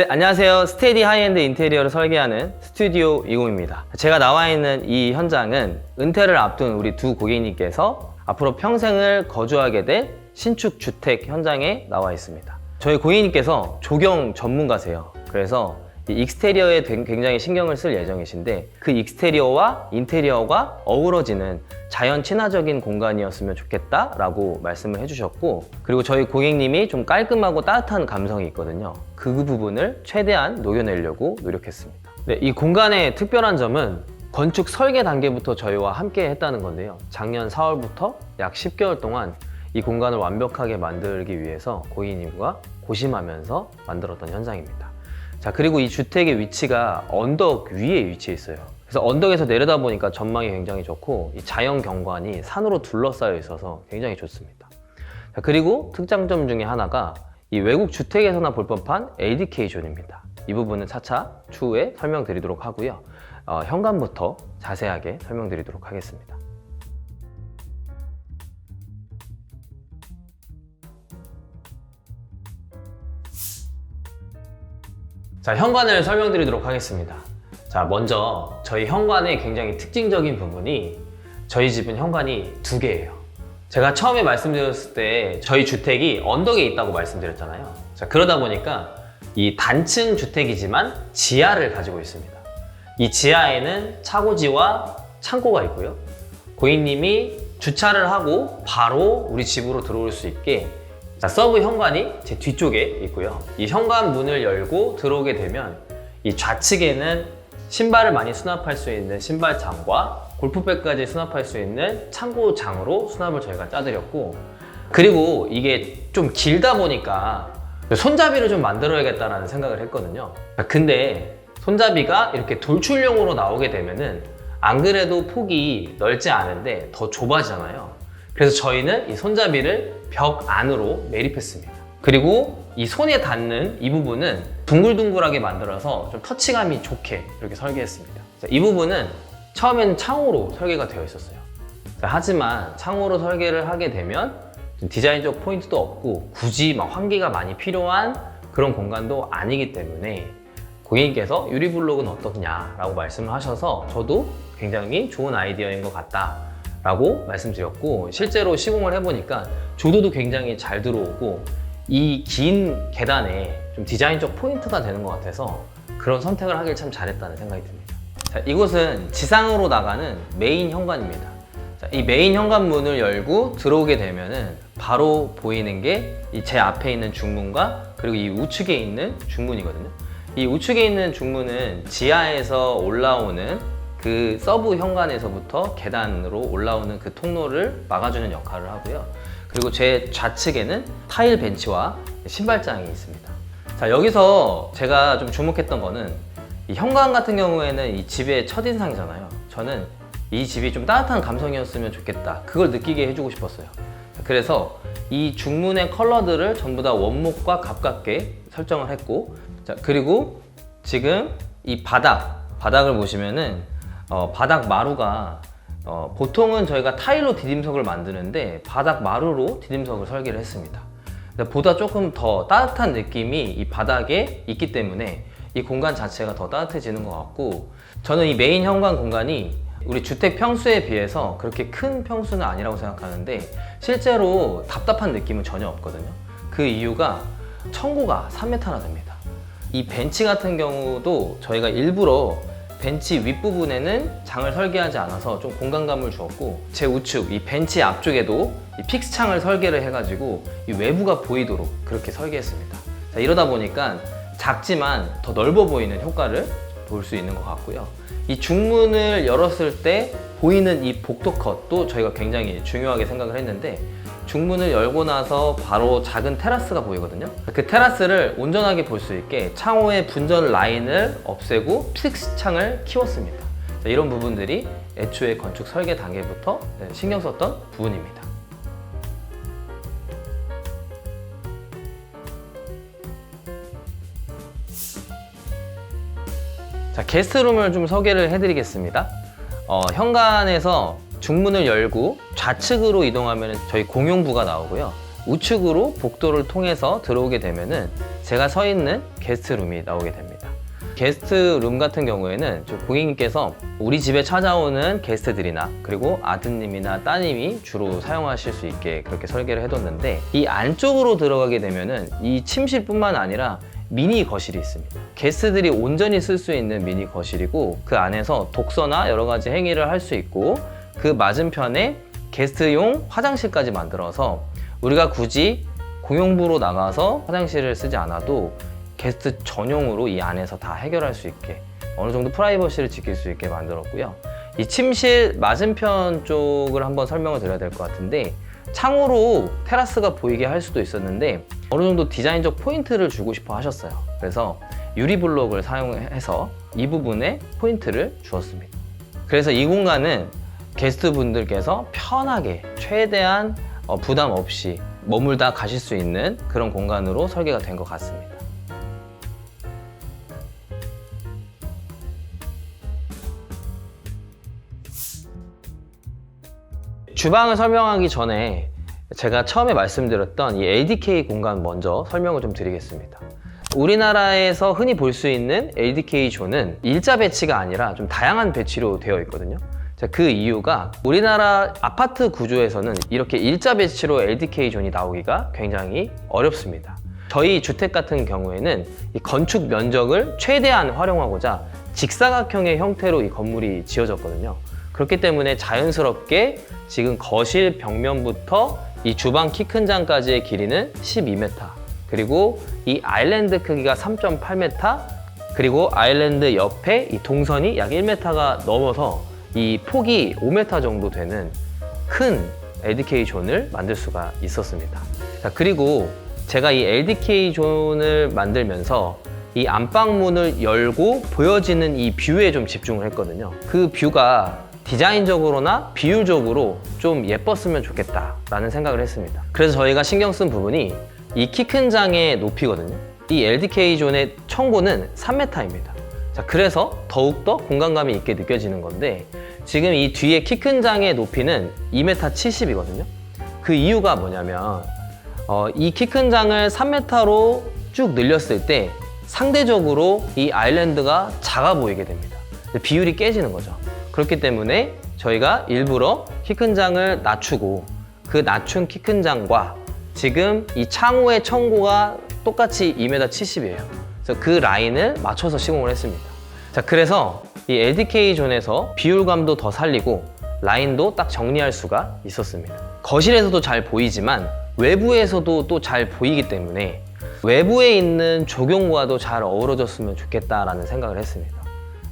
네, 안녕하세요. 스테디 하이엔드 인테리어를 설계하는 스튜디오 20입니다. 제가 나와 있는 이 현장은 은퇴를 앞둔 우리 두 고객님께서 앞으로 평생을 거주하게 될 신축 주택 현장에 나와 있습니다. 저희 고객님께서 조경 전문가세요. 그래서 이 익스테리어에 굉장히 신경을 쓸 예정이신데 그 익스테리어와 인테리어가 어우러지는 자연 친화적인 공간이었으면 좋겠다라고 말씀을 해주셨고, 그리고 저희 고객님이 좀 깔끔하고 따뜻한 감성이 있거든요. 그 부분을 최대한 녹여내려고 노력했습니다. 네, 이 공간의 특별한 점은 건축 설계 단계부터 저희와 함께 했다는 건데요. 작년 4월부터 약 10개월 동안 이 공간을 완벽하게 만들기 위해서 고객님과 고심하면서 만들었던 현장입니다. 자, 그리고 이 주택의 위치가 언덕 위에 위치해 있어요. 그래서 언덕에서 내려다 보니까 전망이 굉장히 좋고 이 자연 경관이 산으로 둘러싸여 있어서 굉장히 좋습니다. 자, 그리고 특장점 중에 하나가 이 외국 주택에서나 볼 법한 LDK 존입니다. 이 부분은 차차 추후에 설명드리도록 하고요. 현관부터 자세하게 설명드리도록 하겠습니다. 자, 현관을 설명드리도록 하겠습니다. 자, 먼저 저희 현관의 굉장히 특징적인 부분이 저희 집은 현관이 두 개예요. 제가 처음에 말씀드렸을 때 저희 주택이 언덕에 있다고 말씀드렸잖아요. 자, 그러다 보니까 이 단층 주택이지만 지하를 가지고 있습니다. 이 지하에는 차고지와 창고가 있고요. 고객님이 주차를 하고 바로 우리 집으로 들어올 수 있게 자, 서브 현관이 제 뒤쪽에 있고요. 이 현관 문을 열고 들어오게 되면 이 좌측에는 신발을 많이 수납할 수 있는 신발장과 골프백까지 수납할 수 있는 창고장으로 수납을 저희가 짜드렸고, 그리고 이게 좀 길다 보니까 손잡이를 좀 만들어야겠다라는 생각을 했거든요. 근데 손잡이가 이렇게 돌출형으로 나오게 되면은 안 그래도 폭이 넓지 않은데 더 좁아지잖아요. 그래서 저희는 이 손잡이를 벽 안으로 매립했습니다. 그리고 이 손에 닿는 이 부분은 둥글둥글하게 만들어서 좀 터치감이 좋게 이렇게 설계했습니다. 자, 이 부분은 처음에는 창호로 설계가 되어 있었어요. 자, 하지만 창호로 설계를 하게 되면 디자인적 포인트도 없고 굳이 막 환기가 많이 필요한 그런 공간도 아니기 때문에 고객님께서 유리블록은 어떻냐라고 말씀을 하셔서 저도 굉장히 좋은 아이디어인 것 같다 라고 말씀드렸고, 실제로 시공을 해보니까 조도도 굉장히 잘 들어오고 이 긴 계단에 좀 디자인적 포인트가 되는 것 같아서 그런 선택을 하길 참 잘했다는 생각이 듭니다. 자, 이곳은 지상으로 나가는 메인 현관입니다. 자, 이 메인 현관문을 열고 들어오게 되면은 바로 보이는 게 제 앞에 있는 중문과 그리고 이 우측에 있는 중문이거든요. 이 우측에 있는 중문은 지하에서 올라오는 그 서브 현관에서부터 계단으로 올라오는 그 통로를 막아주는 역할을 하고요. 그리고 제 좌측에는 타일 벤치와 신발장이 있습니다. 자, 여기서 제가 좀 주목했던 거는 이 현관 같은 경우에는 이 집의 첫인상이잖아요. 저는 이 집이 좀 따뜻한 감성이었으면 좋겠다. 그걸 느끼게 해주고 싶었어요. 그래서 이 중문의 컬러들을 전부 다 원목과 가깝게 설정을 했고, 자, 그리고 지금 이 바닥을 보시면은 바닥 마루가 보통은 저희가 타일로 디딤석을 만드는데 바닥 마루로 디딤석을 설계를 했습니다. 보다 조금 더 따뜻한 느낌이 이 바닥에 있기 때문에 이 공간 자체가 더 따뜻해지는 것 같고, 저는 이 메인 현관 공간이 우리 주택 평수에 비해서 그렇게 큰 평수는 아니라고 생각하는데 실제로 답답한 느낌은 전혀 없거든요. 그 이유가 청구가 3m나 됩니다. 이 벤치 같은 경우도 저희가 일부러 벤치 윗부분에는 장을 설계하지 않아서 좀 공간감을 주었고, 제 우측 이 벤치 앞쪽에도 이 픽스 창을 설계를 해가지고 이 외부가 보이도록 그렇게 설계했습니다. 자, 이러다 보니까 작지만 더 넓어 보이는 효과를 볼 수 있는 것 같고요. 이 중문을 열었을 때 보이는 이 복도 컷도 저희가 굉장히 중요하게 생각을 했는데, 중문을 열고 나서 바로 작은 테라스가 보이거든요. 그 테라스를 온전하게 볼 수 있게 창호의 분전 라인을 없애고 픽스 창을 키웠습니다. 자, 이런 부분들이 애초에 건축 설계 단계부터 신경 썼던 부분입니다. 자, 게스트룸을 좀 소개를 해드리겠습니다. 현관에서 중문을 열고 좌측으로 이동하면 저희 공용부가 나오고요. 우측으로 복도를 통해서 들어오게 되면은 제가 서 있는 게스트룸이 나오게 됩니다. 게스트룸 같은 경우에는 고객님께서 우리 집에 찾아오는 게스트들이나 그리고 아드님이나 따님이 주로 사용하실 수 있게 그렇게 설계를 해뒀는데, 이 안쪽으로 들어가게 되면은 이 침실뿐만 아니라 미니 거실이 있습니다. 게스트들이 온전히 쓸 수 있는 미니 거실이고, 그 안에서 독서나 여러 가지 행위를 할 수 있고, 그 맞은편에 게스트용 화장실까지 만들어서 우리가 굳이 공용부로 나가서 화장실을 쓰지 않아도 게스트 전용으로 이 안에서 다 해결할 수 있게 어느 정도 프라이버시를 지킬 수 있게 만들었고요. 이 침실 맞은편 쪽을 한번 설명을 드려야 될 것 같은데, 창으로 테라스가 보이게 할 수도 있었는데 어느 정도 디자인적 포인트를 주고 싶어 하셨어요. 그래서 유리블록을 사용해서 이 부분에 포인트를 주었습니다. 그래서 이 공간은 게스트 분들께서 편하게 최대한 부담 없이 머물다 가실 수 있는 그런 공간으로 설계가 된 것 같습니다. 주방을 설명하기 전에 제가 처음에 말씀드렸던 이 LDK 공간 먼저 설명을 좀 드리겠습니다. 우리나라에서 흔히 볼 수 있는 LDK 존은 일자 배치가 아니라 좀 다양한 배치로 되어 있거든요. 그 이유가 우리나라 아파트 구조에서는 이렇게 일자 배치로 LDK 존이 나오기가 굉장히 어렵습니다. 저희 주택 같은 경우에는 이 건축 면적을 최대한 활용하고자 직사각형의 형태로 이 건물이 지어졌거든요. 그렇기 때문에 자연스럽게 지금 거실 벽면부터 이 주방 키 큰 장까지의 길이는 12m, 그리고 이 아일랜드 크기가 3.8m, 그리고 아일랜드 옆에 이 동선이 약 1m가 넘어서 이 폭이 5m 정도 되는 큰 LDK 존을 만들 수가 있었습니다. 자, 그리고 제가 이 LDK 존을 만들면서 이 안방문을 열고 보여지는 이 뷰에 좀 집중을 했거든요. 그 뷰가 디자인적으로나 비율적으로 좀 예뻤으면 좋겠다라는 생각을 했습니다. 그래서 저희가 신경 쓴 부분이 이 키 큰 장의 높이거든요. 이 LDK 존의 청고는 3m입니다. 자, 그래서 더욱더 공간감이 있게 느껴지는 건데, 지금 이 뒤에 키 큰 장의 높이는 2m 70이거든요. 그 이유가 뭐냐면 이 키 큰 장을 3m로 쭉 늘렸을 때 상대적으로 이 아일랜드가 작아 보이게 됩니다. 비율이 깨지는 거죠. 그렇기 때문에 저희가 일부러 키 큰 장을 낮추고, 그 낮춘 키 큰 장과 지금 이 창호의 청고가 똑같이 2m 70이에요. 그래서 그 라인을 맞춰서 시공을 했습니다. 자, 그래서 이 LDK 존에서 비율감도 더 살리고 라인도 딱 정리할 수가 있었습니다. 거실에서도 잘 보이지만 외부에서도 또 잘 보이기 때문에 외부에 있는 조경과도 잘 어우러졌으면 좋겠다라는 생각을 했습니다.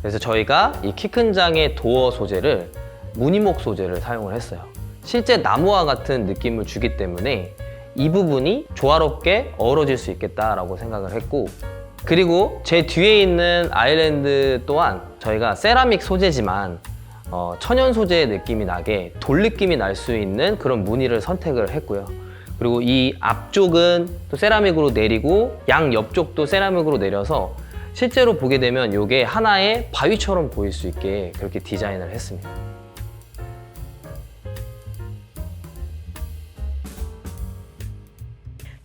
그래서 저희가 이 키 큰 장의 도어 소재를 무늬목 소재를 사용을 했어요. 실제 나무와 같은 느낌을 주기 때문에 이 부분이 조화롭게 어우러질 수 있겠다라고 생각을 했고, 그리고 제 뒤에 있는 아일랜드 또한 저희가 세라믹 소재지만 천연 소재의 느낌이 나게 돌 느낌이 날 수 있는 그런 무늬를 선택을 했고요. 그리고 이 앞쪽은 또 세라믹으로 내리고 양 옆쪽도 세라믹으로 내려서 실제로 보게 되면 이게 하나의 바위처럼 보일 수 있게 그렇게 디자인을 했습니다.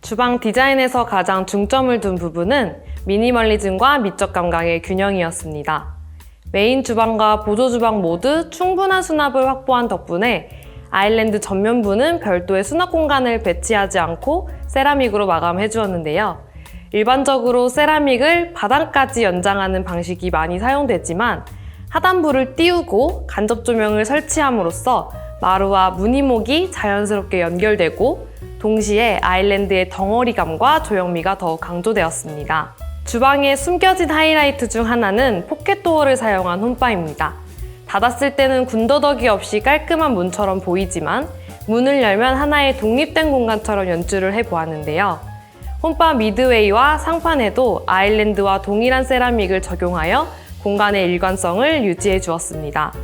주방 디자인에서 가장 중점을 둔 부분은 미니멀리즘과 미적 감각의 균형이었습니다. 메인 주방과 보조 주방 모두 충분한 수납을 확보한 덕분에 아일랜드 전면부는 별도의 수납 공간을 배치하지 않고 세라믹으로 마감해 주었는데요. 일반적으로 세라믹을 바닥까지 연장하는 방식이 많이 사용되지만 하단부를 띄우고 간접 조명을 설치함으로써 마루와 무늬목이 자연스럽게 연결되고 동시에 아일랜드의 덩어리감과 조형미가 더욱 강조되었습니다. 주방의 숨겨진 하이라이트 중 하나는 포켓도어를 사용한 홈바입니다. 닫았을 때는 군더더기 없이 깔끔한 문처럼 보이지만 문을 열면 하나의 독립된 공간처럼 연출을 해보았는데요. 홈바 미드웨이와 상판에도 아일랜드와 동일한 세라믹을 적용하여 공간의 일관성을 유지해 주었습니다.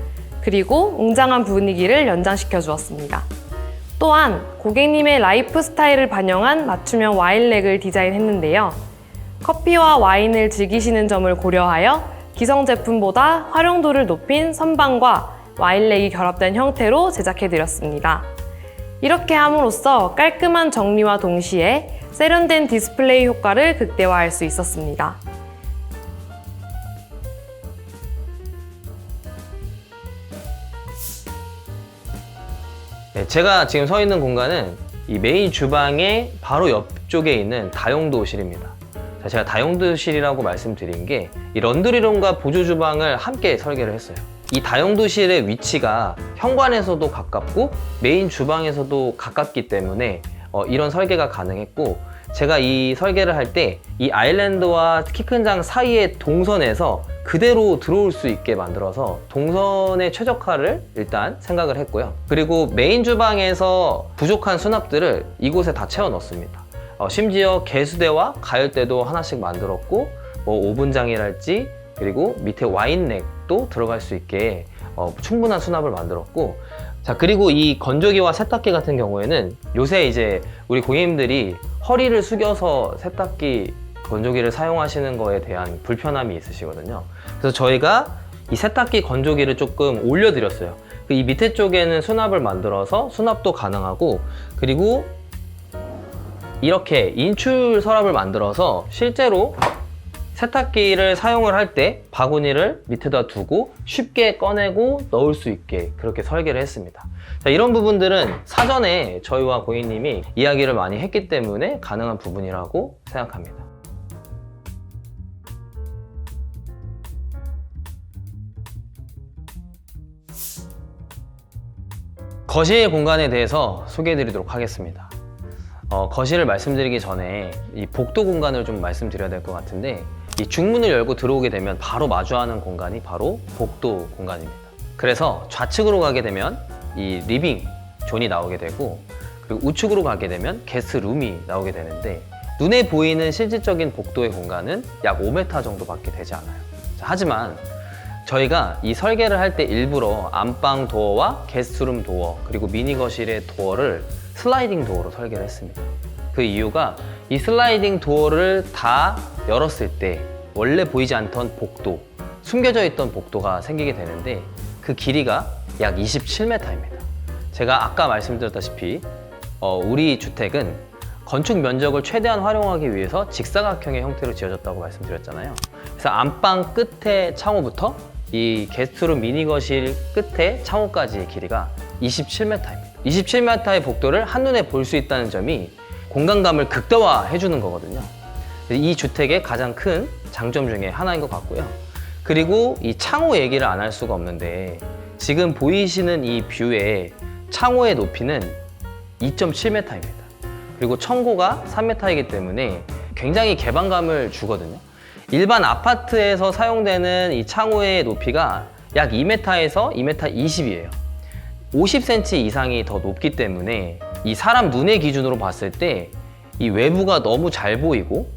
그리고 웅장한 분위기를 연장시켜 주었습니다. 또한 고객님의 라이프 스타일을 반영한 맞춤형 와인렉을 디자인했는데요. 커피와 와인을 즐기시는 점을 고려하여 기성 제품보다 활용도를 높인 선반과 와인렉이 결합된 형태로 제작해드렸습니다. 이렇게 함으로써 깔끔한 정리와 동시에 세련된 디스플레이 효과를 극대화할 수 있었습니다. 네, 제가 지금 서 있는 공간은 이 메인 주방의 바로 옆쪽에 있는 다용도실입니다. 자, 제가 다용도실이라고 말씀드린 게 이 런드리룸과 보조 주방을 함께 설계를 했어요. 이 다용도실의 위치가 현관에서도 가깝고 메인 주방에서도 가깝기 때문에 이런 설계가 가능했고, 제가 이 설계를 할 때 이 아일랜드와 키 큰 장 사이의 동선에서 그대로 들어올 수 있게 만들어서 동선의 최적화를 일단 생각을 했고요. 그리고 메인 주방에서 부족한 수납들을 이곳에 다 채워 넣습니다. 심지어 개수대와 가열대도 하나씩 만들었고, 뭐 오븐장이랄지 그리고 밑에 와인렉도 들어갈 수 있게 충분한 수납을 만들었고, 자, 그리고 이 건조기와 세탁기 같은 경우에는 요새 이제 우리 고객님들이 허리를 숙여서 세탁기, 건조기를 사용하시는 거에 대한 불편함이 있으시거든요. 그래서 저희가 이 세탁기, 건조기를 조금 올려드렸어요. 이 밑에 쪽에는 수납을 만들어서 수납도 가능하고, 그리고 이렇게 인출 서랍을 만들어서 실제로 세탁기를 사용을 할 때 바구니를 밑에다 두고 쉽게 꺼내고 넣을 수 있게 그렇게 설계를 했습니다. 자, 이런 부분들은 사전에 저희와 고객님이 이야기를 많이 했기 때문에 가능한 부분이라고 생각합니다. 거실 공간에 대해서 소개해 드리도록 하겠습니다. 거실을 말씀드리기 전에 이 복도 공간을 좀 말씀드려야 될 것 같은데, 이 중문을 열고 들어오게 되면 바로 마주하는 공간이 바로 복도 공간입니다. 그래서 좌측으로 가게 되면 이 리빙 존이 나오게 되고, 그리고 우측으로 가게 되면 게스트룸이 나오게 되는데, 눈에 보이는 실질적인 복도의 공간은 약 5m 정도밖에 되지 않아요. 자, 하지만 저희가 이 설계를 할 때 일부러 안방 도어와 게스트룸 도어, 그리고 미니 거실의 도어를 슬라이딩 도어로 설계를 했습니다. 그 이유가 이 슬라이딩 도어를 다 열었을 때 원래 보이지 않던 복도, 숨겨져 있던 복도가 생기게 되는데, 그 길이가 약 27m입니다. 제가 아까 말씀드렸다시피 우리 주택은 건축 면적을 최대한 활용하기 위해서 직사각형의 형태로 지어졌다고 말씀드렸잖아요. 그래서 안방 끝에 창호부터 이 게스트룸 미니 거실 끝에 창호까지의 길이가 27m입니다. 27m의 복도를 한눈에 볼 수 있다는 점이 공간감을 극대화해 주는 거거든요. 이 주택의 가장 큰 장점 중에 하나인 것 같고요. 그리고 이 창호 얘기를 안 할 수가 없는데, 지금 보이시는 이 뷰의 창호의 높이는 2.7m입니다. 그리고 청고가 3m이기 때문에 굉장히 개방감을 주거든요. 일반 아파트에서 사용되는 이 창호의 높이가 약 2m에서 2m 20이에요. 50cm 이상이 더 높기 때문에 이 사람 눈의 기준으로 봤을 때 이 외부가 너무 잘 보이고,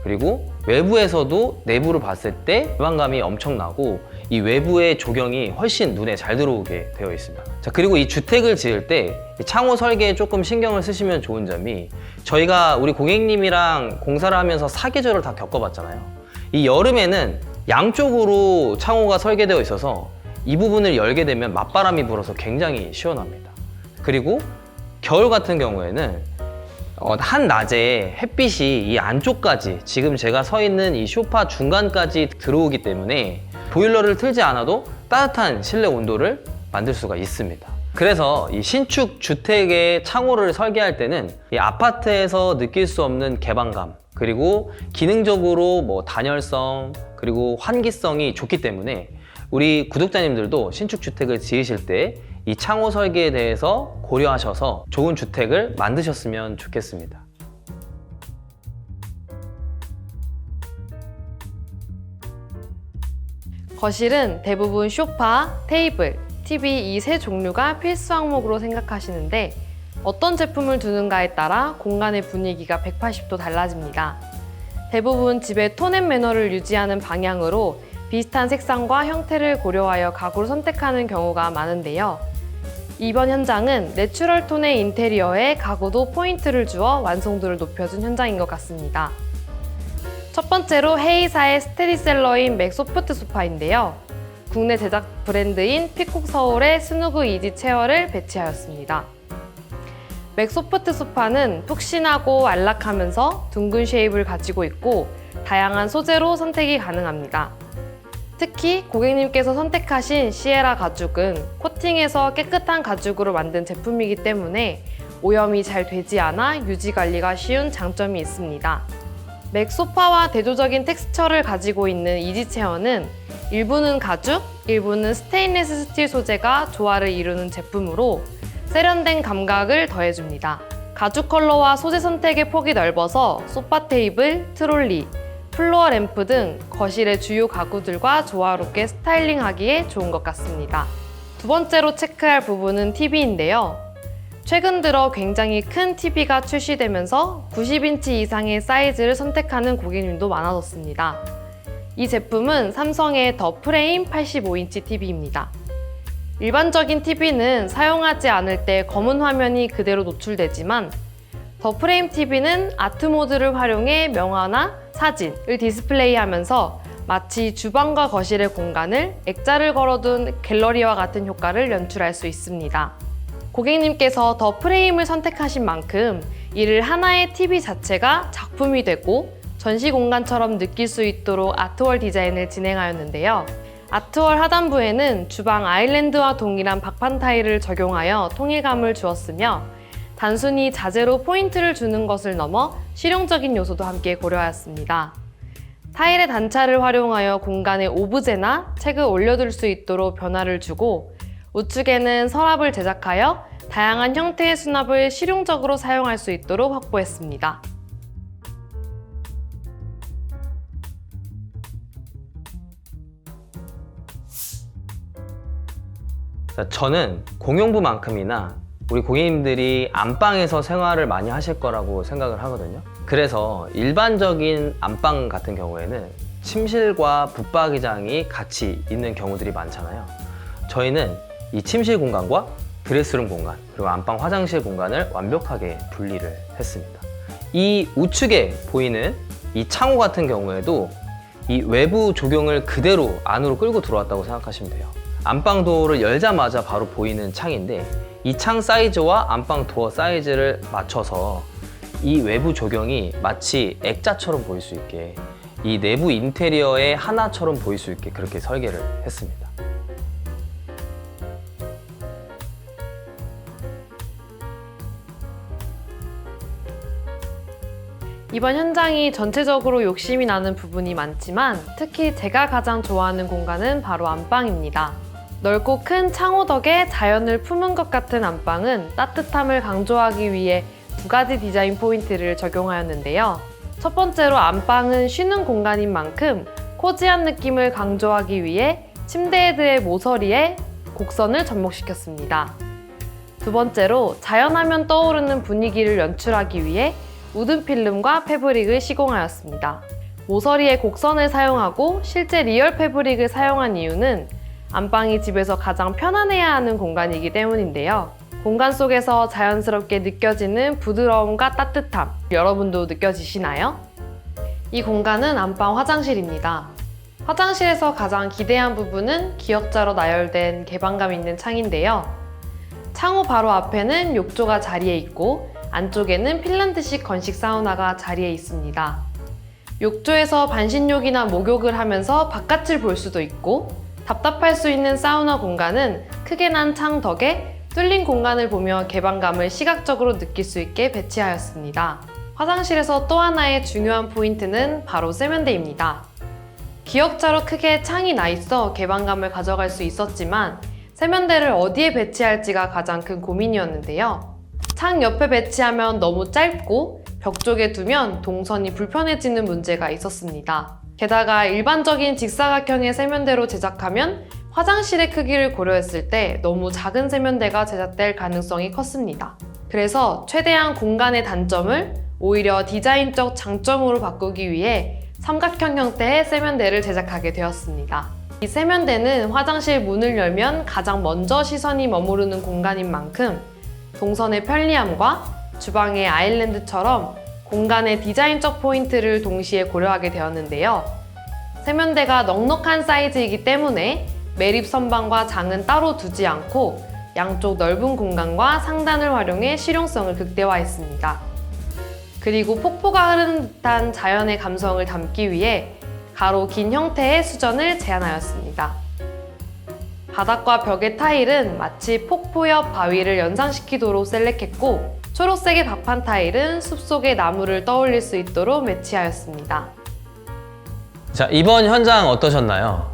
그리고 외부에서도 내부를 봤을 때 개방감이 엄청나고, 이 외부의 조경이 훨씬 눈에 잘 들어오게 되어 있습니다. 자, 그리고 이 주택을 지을 때 창호 설계에 조금 신경을 쓰시면 좋은 점이, 저희가 우리 고객님이랑 공사를 하면서 사계절을 다 겪어봤잖아요. 이 여름에는 양쪽으로 창호가 설계되어 있어서 이 부분을 열게 되면 맞바람이 불어서 굉장히 시원합니다. 그리고 겨울 같은 경우에는 한낮에 햇빛이 이 안쪽까지, 지금 제가 서 있는 이 소파 중간까지 들어오기 때문에 보일러를 틀지 않아도 따뜻한 실내 온도를 만들 수가 있습니다. 그래서 이 신축 주택의 창호를 설계할 때는 이 아파트에서 느낄 수 없는 개방감, 그리고 기능적으로 뭐 단열성, 그리고 환기성이 좋기 때문에 우리 구독자님들도 신축 주택을 지으실 때 이 창호 설계에 대해서 고려하셔서 좋은 주택을 만드셨으면 좋겠습니다. 거실은 대부분 소파, 테이블, TV 이 세 종류가 필수 항목으로 생각하시는데, 어떤 제품을 두는가에 따라 공간의 분위기가 180도 달라집니다. 대부분 집의 톤 앤 매너를 유지하는 방향으로 비슷한 색상과 형태를 고려하여 가구를 선택하는 경우가 많은데요. 이번 현장은 내추럴 톤의 인테리어에 가구도 포인트를 주어 완성도를 높여준 현장인 것 같습니다. 첫 번째로 헤이사의 스테디셀러인 맥소프트 소파인데요. 국내 제작 브랜드인 피콕 서울의 스누그 이지 체어를 배치하였습니다. 맥소프트 소파는 푹신하고 안락하면서 둥근 쉐입을 가지고 있고 다양한 소재로 선택이 가능합니다. 특히 고객님께서 선택하신 시에라 가죽은 코팅해서 깨끗한 가죽으로 만든 제품이기 때문에 오염이 잘 되지 않아 유지 관리가 쉬운 장점이 있습니다. 맥소파와 대조적인 텍스처를 가지고 있는 이지체어는 일부는 가죽, 일부는 스테인리스 스틸 소재가 조화를 이루는 제품으로 세련된 감각을 더해줍니다. 가죽 컬러와 소재 선택의 폭이 넓어서 소파 테이블, 트롤리, 플로어 램프 등 거실의 주요 가구들과 조화롭게 스타일링하기에 좋은 것 같습니다. 두 번째로 체크할 부분은 TV인데요. 최근 들어 굉장히 큰 TV가 출시되면서 90인치 이상의 사이즈를 선택하는 고객님도 많아졌습니다. 이 제품은 삼성의 더 프레임 85인치 TV입니다. 일반적인 TV는 사용하지 않을 때 검은 화면이 그대로 노출되지만 더 프레임 TV는 아트 모드를 활용해 명화나 사진을 디스플레이하면서 마치 주방과 거실의 공간을 액자를 걸어둔 갤러리와 같은 효과를 연출할 수 있습니다. 고객님께서 더 프레임을 선택하신 만큼 이를 하나의 TV 자체가 작품이 되고 전시 공간처럼 느낄 수 있도록 아트월 디자인을 진행하였는데요. 아트월 하단부에는 주방 아일랜드와 동일한 박판 타일을 적용하여 통일감을 주었으며 단순히 자재로 포인트를 주는 것을 넘어 실용적인 요소도 함께 고려하였습니다. 타일의 단차를 활용하여 공간에 오브제나 책을 올려둘 수 있도록 변화를 주고 우측에는 서랍을 제작하여 다양한 형태의 수납을 실용적으로 사용할 수 있도록 확보했습니다. 저는 공용부만큼이나 우리 고객님들이 안방에서 생활을 많이 하실 거라고 생각을 하거든요. 그래서 일반적인 안방 같은 경우에는 침실과 붙박이장이 같이 있는 경우들이 많잖아요. 저희는 이 침실 공간과 드레스룸 공간 그리고 안방 화장실 공간을 완벽하게 분리를 했습니다. 이 우측에 보이는 이 창호 같은 경우에도 이 외부 조경을 그대로 안으로 끌고 들어왔다고 생각하시면 돼요. 안방 도어를 열자마자 바로 보이는 창인데 이 창 사이즈와 안방 도어 사이즈를 맞춰서 이 외부 조경이 마치 액자처럼 보일 수 있게 이 내부 인테리어의 하나처럼 보일 수 있게 그렇게 설계를 했습니다. 이번 현장이 전체적으로 욕심이 나는 부분이 많지만 특히 제가 가장 좋아하는 공간은 바로 안방입니다. 넓고 큰 창호 덕에 자연을 품은 것 같은 안방은 따뜻함을 강조하기 위해 두 가지 디자인 포인트를 적용하였는데요. 첫 번째로 안방은 쉬는 공간인 만큼 코지한 느낌을 강조하기 위해 침대 헤드의 모서리에 곡선을 접목시켰습니다. 두 번째로 자연하면 떠오르는 분위기를 연출하기 위해 우든 필름과 패브릭을 시공하였습니다. 모서리에 곡선을 사용하고 실제 리얼 패브릭을 사용한 이유는 안방이 집에서 가장 편안해야 하는 공간이기 때문인데요. 공간 속에서 자연스럽게 느껴지는 부드러움과 따뜻함, 여러분도 느껴지시나요? 이 공간은 안방 화장실입니다. 화장실에서 가장 기대한 부분은 기역자로 나열된 개방감 있는 창인데요. 창호 바로 앞에는 욕조가 자리에 있고 안쪽에는 핀란드식 건식 사우나가 자리에 있습니다. 욕조에서 반신욕이나 목욕을 하면서 바깥을 볼 수도 있고 답답할 수 있는 사우나 공간은 크게 난 창 덕에 뚫린 공간을 보며 개방감을 시각적으로 느낄 수 있게 배치하였습니다. 화장실에서 또 하나의 중요한 포인트는 바로 세면대입니다. 기역자로 크게 창이 나 있어 개방감을 가져갈 수 있었지만 세면대를 어디에 배치할지가 가장 큰 고민이었는데요. 창 옆에 배치하면 너무 짧고 벽 쪽에 두면 동선이 불편해지는 문제가 있었습니다. 게다가 일반적인 직사각형의 세면대로 제작하면 화장실의 크기를 고려했을 때 너무 작은 세면대가 제작될 가능성이 컸습니다. 그래서 최대한 공간의 단점을 오히려 디자인적 장점으로 바꾸기 위해 삼각형 형태의 세면대를 제작하게 되었습니다. 이 세면대는 화장실 문을 열면 가장 먼저 시선이 머무르는 공간인 만큼 동선의 편리함과 주방의 아일랜드처럼 공간의 디자인적 포인트를 동시에 고려하게 되었는데요. 세면대가 넉넉한 사이즈이기 때문에 매립 선반과 장은 따로 두지 않고 양쪽 넓은 공간과 상단을 활용해 실용성을 극대화했습니다. 그리고 폭포가 흐르는 듯한 자연의 감성을 담기 위해 가로 긴 형태의 수전을 제안하였습니다. 바닥과 벽의 타일은 마치 폭포 옆 바위를 연상시키도록 셀렉했고, 초록색의 박판 타일은 숲속의 나무를 떠올릴 수 있도록 매치하였습니다. 자, 이번 현장 어떠셨나요?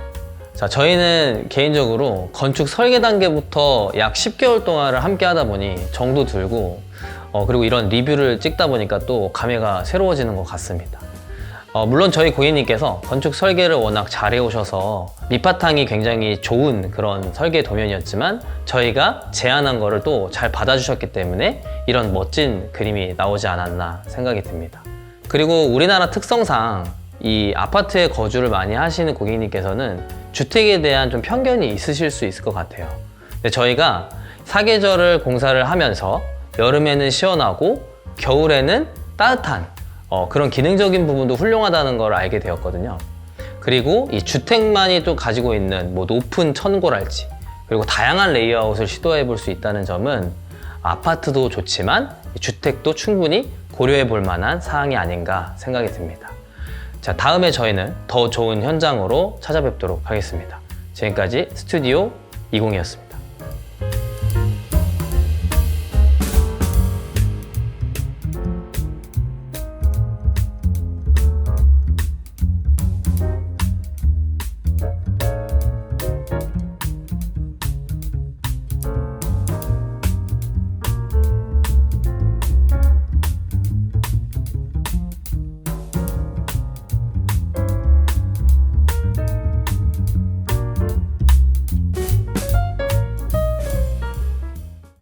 자, 저희는 개인적으로 건축 설계 단계부터 약 10개월 동안을 함께 하다 보니 정도 들고, 그리고 이런 리뷰를 찍다 보니까 또 감회가 새로워지는 것 같습니다. 물론 저희 고객님께서 건축 설계를 워낙 잘 해오셔서 밑바탕이 굉장히 좋은 그런 설계 도면이었지만, 저희가 제안한 거를 또 잘 받아주셨기 때문에 이런 멋진 그림이 나오지 않았나 생각이 듭니다. 그리고 우리나라 특성상 이 아파트에 거주를 많이 하시는 고객님께서는 주택에 대한 좀 편견이 있으실 수 있을 것 같아요. 근데 저희가 사계절을 공사를 하면서 여름에는 시원하고 겨울에는 따뜻한 그런 기능적인 부분도 훌륭하다는 걸 알게 되었거든요. 그리고 이 주택만이 또 가지고 있는 뭐 높은 천고랄지, 그리고 다양한 레이아웃을 시도해 볼 수 있다는 점은 아파트도 좋지만 주택도 충분히 고려해 볼 만한 사항이 아닌가 생각이 듭니다. 자, 다음에 저희는 더 좋은 현장으로 찾아뵙도록 하겠습니다. 지금까지 스튜디오 20이었습니다.